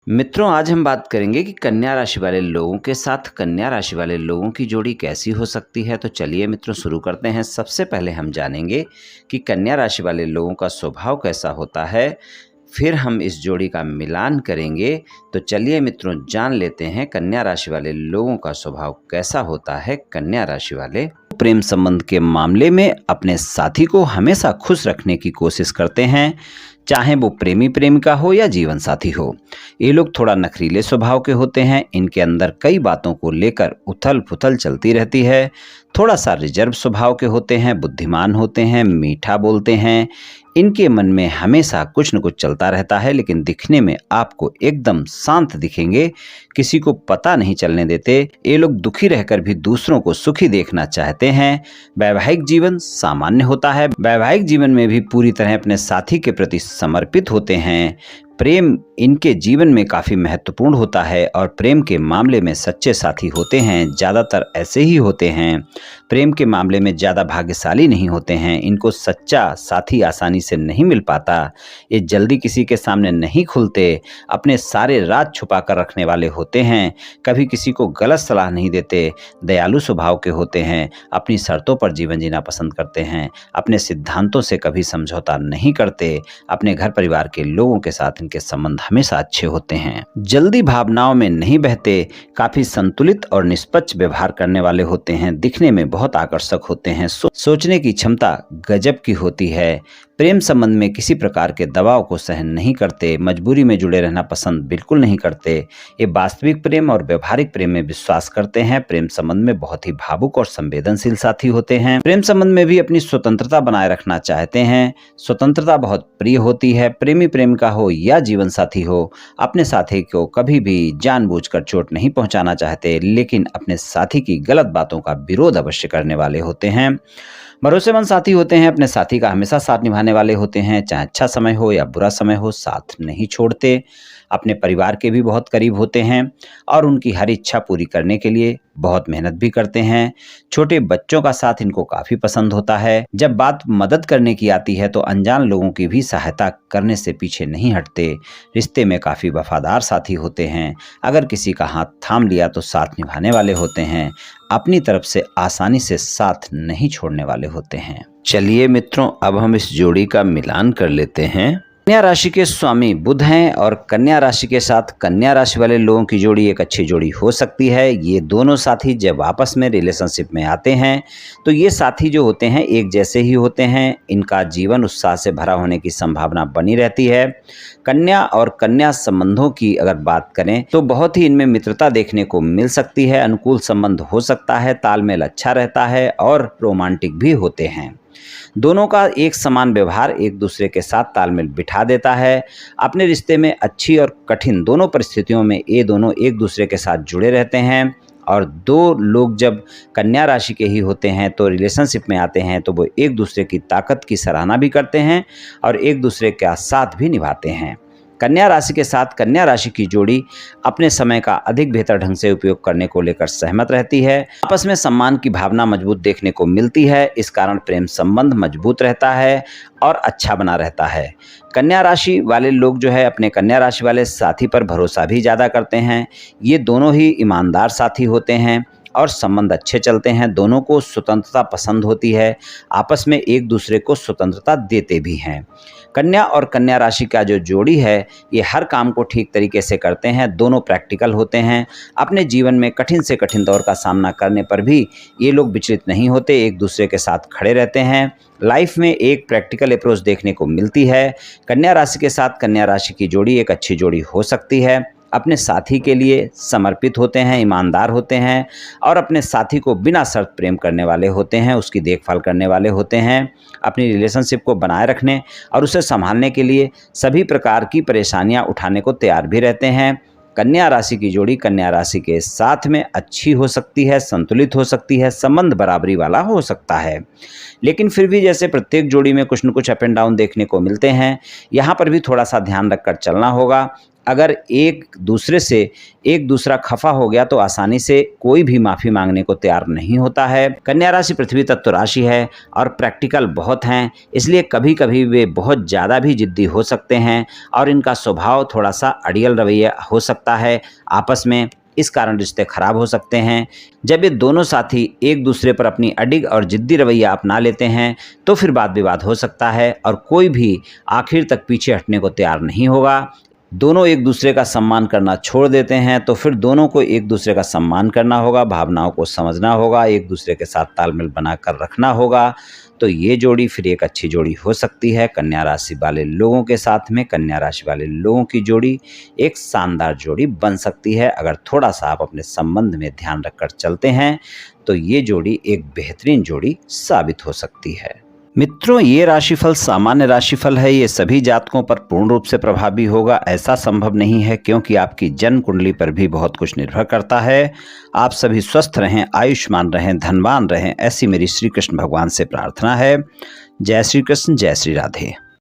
मित्रों, आज हम बात करेंगे कि कन्या राशि वाले लोगों के साथ कन्या राशि वाले लोगों की जोड़ी कैसी हो सकती है। तो चलिए मित्रों, शुरू करते हैं। सबसे पहले हम जानेंगे कि कन्या राशि वाले लोगों का स्वभाव कैसा होता है, फिर हम इस जोड़ी का मिलान करेंगे। तो चलिए मित्रों, जान लेते हैं कन्या राशि वाले लोगों का स्वभाव कैसा होता है। कन्या राशि वाले प्रेम संबंध के मामले में अपने साथी को हमेशा खुश रखने की कोशिश करते हैं, चाहे वो प्रेमी प्रेमिका हो या जीवन साथी हो। ये लोग थोड़ा नखरीले स्वभाव के होते हैं। इनके अंदर कई बातों को लेकर उथल पुथल चलती रहती है। थोड़ा सा रिजर्व स्वभाव के होते हैं, बुद्धिमान होते हैं, मीठा बोलते हैं। इनके मन में हमेशा कुछ न कुछ चलता रहता है, लेकिन दिखने में आपको एकदम शांत दिखेंगे, किसी को पता नहीं चलने देते। ये लोग दुखी रहकर भी दूसरों को सुखी देखना चाहते हैं। वैवाहिक जीवन सामान्य होता है। वैवाहिक जीवन में भी पूरी तरह अपने साथी के प्रति समर्पित होते हैं। प्रेम इनके जीवन में काफ़ी महत्वपूर्ण होता है और प्रेम के मामले में सच्चे साथी होते हैं। ज़्यादातर ऐसे ही होते हैं। प्रेम के मामले में ज़्यादा भाग्यशाली नहीं होते हैं। इनको सच्चा साथी आसानी से नहीं मिल पाता। ये जल्दी किसी के सामने नहीं खुलते। अपने सारे राज छुपा कर रखने वाले होते हैं। कभी किसी को गलत सलाह नहीं देते। दयालु स्वभाव के होते हैं। अपनी शर्तों पर जीवन जीना पसंद करते हैं। अपने सिद्धांतों से कभी समझौता नहीं करते। अपने घर परिवार के लोगों के साथ के संबंध हमेशा अच्छे होते हैं। जल्दी भावनाओं में नहीं बहते। काफी संतुलित और निष्पक्ष व्यवहार करने वाले होते हैं। दिखने में बहुत आकर्षक होते हैं। सोचने की क्षमता गजब की होती है। प्रेम संबंध में किसी प्रकार के दबाव को सहन नहीं करते। मजबूरी में जुड़े रहना पसंद बिल्कुल नहीं करते। ये वास्तविक प्रेम और व्यवहारिक प्रेम में विश्वास करते हैं। प्रेम संबंध में बहुत ही भावुक और संवेदनशील साथी होते हैं। प्रेम संबंध में भी अपनी स्वतंत्रता बनाए रखना चाहते हैं। स्वतंत्रता बहुत प्रिय होती है। प्रेमी प्रेमिका हो या जीवन साथी हो, अपने साथी को कभी भी जानबूझकर चोट नहीं पहुंचाना चाहते, लेकिन अपने साथी की गलत बातों का विरोध अवश्य करने वाले होते हैं। भरोसेमंद साथी होते हैं। अपने साथी का हमेशा साथ निभाने वाले होते हैं। चाहे अच्छा समय हो या बुरा समय हो, साथ नहीं छोड़ते। अपने परिवार के भी बहुत करीब होते हैं और उनकी हर इच्छा पूरी करने के लिए बहुत मेहनत भी करते हैं। छोटे बच्चों का साथ इनको काफी पसंद होता है। जब बात मदद करने की आती है तो अनजान लोगों की भी सहायता करने से पीछे नहीं हटते। रिश्ते में काफी वफादार साथी होते हैं। अगर किसी का हाथ थाम लिया तो साथ निभाने वाले होते हैं। अपनी तरफ से आसानी से साथ नहीं छोड़ने वाले होते हैं। चलिए मित्रों, अब हम इस जोड़ी का मिलान कर लेते हैं। कन्या राशि के स्वामी बुध हैं और कन्या राशि के साथ कन्या राशि वाले लोगों की जोड़ी एक अच्छी जोड़ी हो सकती है। ये दोनों साथी जब आपस में रिलेशनशिप में आते हैं तो ये साथी जो होते हैं एक जैसे ही होते हैं। इनका जीवन उत्साह से भरा होने की संभावना बनी रहती है। कन्या और कन्या संबंधों की अगर बात करें तो बहुत ही इनमें मित्रता देखने को मिल सकती है। अनुकूल संबंध हो सकता है। तालमेल अच्छा रहता है और रोमांटिक भी होते हैं। दोनों का एक समान व्यवहार एक दूसरे के साथ तालमेल बिठा देता है। अपने रिश्ते में अच्छी और कठिन दोनों परिस्थितियों में ये दोनों एक दूसरे के साथ जुड़े रहते हैं। और दो लोग जब कन्या राशि के ही होते हैं तो रिलेशनशिप में आते हैं तो वो एक दूसरे की ताकत की सराहना भी करते हैं और एक दूसरे का साथ भी निभाते हैं। कन्या राशि के साथ कन्या राशि की जोड़ी अपने समय का अधिक बेहतर ढंग से उपयोग करने को लेकर सहमत रहती है। आपस में सम्मान की भावना मजबूत देखने को मिलती है। इस कारण प्रेम संबंध मजबूत रहता है और अच्छा बना रहता है। कन्या राशि वाले लोग जो है अपने कन्या राशि वाले साथी पर भरोसा भी ज़्यादा करते हैं। ये दोनों ही ईमानदार साथी होते हैं और संबंध अच्छे चलते हैं। दोनों को स्वतंत्रता पसंद होती है। आपस में एक दूसरे को स्वतंत्रता देते भी हैं। कन्या और कन्या राशि का जो जोड़ी है ये हर काम को ठीक तरीके से करते हैं। दोनों प्रैक्टिकल होते हैं। अपने जीवन में कठिन से कठिन दौर का सामना करने पर भी ये लोग विचलित नहीं होते, एक दूसरे के साथ खड़े रहते हैं। लाइफ में एक प्रैक्टिकल अप्रोच देखने को मिलती है। कन्या राशि के साथ कन्या राशि की जोड़ी एक अच्छी जोड़ी हो सकती है। अपने साथी के लिए समर्पित होते हैं, ईमानदार होते हैं और अपने साथी को बिना शर्त प्रेम करने वाले होते हैं, उसकी देखभाल करने वाले होते हैं। अपनी रिलेशनशिप को बनाए रखने और उसे संभालने के लिए सभी प्रकार की परेशानियां उठाने को तैयार भी रहते हैं। कन्या राशि की जोड़ी कन्या राशि के साथ में अच्छी हो सकती है, संतुलित हो सकती है, संबंध बराबरी वाला हो सकता है। लेकिन फिर भी जैसे प्रत्येक जोड़ी में कुछ न कुछ अप एंड डाउन देखने को मिलते हैं, यहाँ पर भी थोड़ा सा ध्यान रखकर चलना होगा। अगर एक दूसरा खफा हो गया तो आसानी से कोई भी माफ़ी मांगने को तैयार नहीं होता है। कन्या राशि पृथ्वी तत्व राशि है और प्रैक्टिकल बहुत हैं, इसलिए कभी कभी वे बहुत ज़्यादा भी जिद्दी हो सकते हैं और इनका स्वभाव थोड़ा सा अड़ियल रवैया हो सकता है आपस में। इस कारण रिश्ते खराब हो सकते हैं। जब ये दोनों साथी एक दूसरे पर अपनी अडिग और जिद्दी रवैया अपना लेते हैं तो फिर वाद विवाद हो सकता है और कोई भी आखिर तक पीछे हटने को तैयार नहीं होगा। दोनों एक दूसरे का सम्मान करना छोड़ देते हैं तो फिर दोनों को एक दूसरे का सम्मान करना होगा, भावनाओं को समझना होगा, एक दूसरे के साथ तालमेल बनाकर रखना होगा। तो ये जोड़ी फिर एक अच्छी जोड़ी हो सकती है। कन्या राशि वाले लोगों के साथ में कन्या राशि वाले लोगों की जोड़ी एक शानदार जोड़ी बन सकती है। अगर थोड़ा सा आप अपने संबंध में ध्यान रखकर चलते हैं तो ये जोड़ी एक बेहतरीन जोड़ी साबित हो सकती है। मित्रों, ये राशिफल सामान्य राशिफल है। ये सभी जातकों पर पूर्ण रूप से प्रभावी होगा ऐसा संभव नहीं है, क्योंकि आपकी जन्म कुंडली पर भी बहुत कुछ निर्भर करता है। आप सभी स्वस्थ रहें, आयुष्मान रहें, धनवान रहें, ऐसी मेरी श्री कृष्ण भगवान से प्रार्थना है। जय श्री कृष्ण, जय श्री राधे।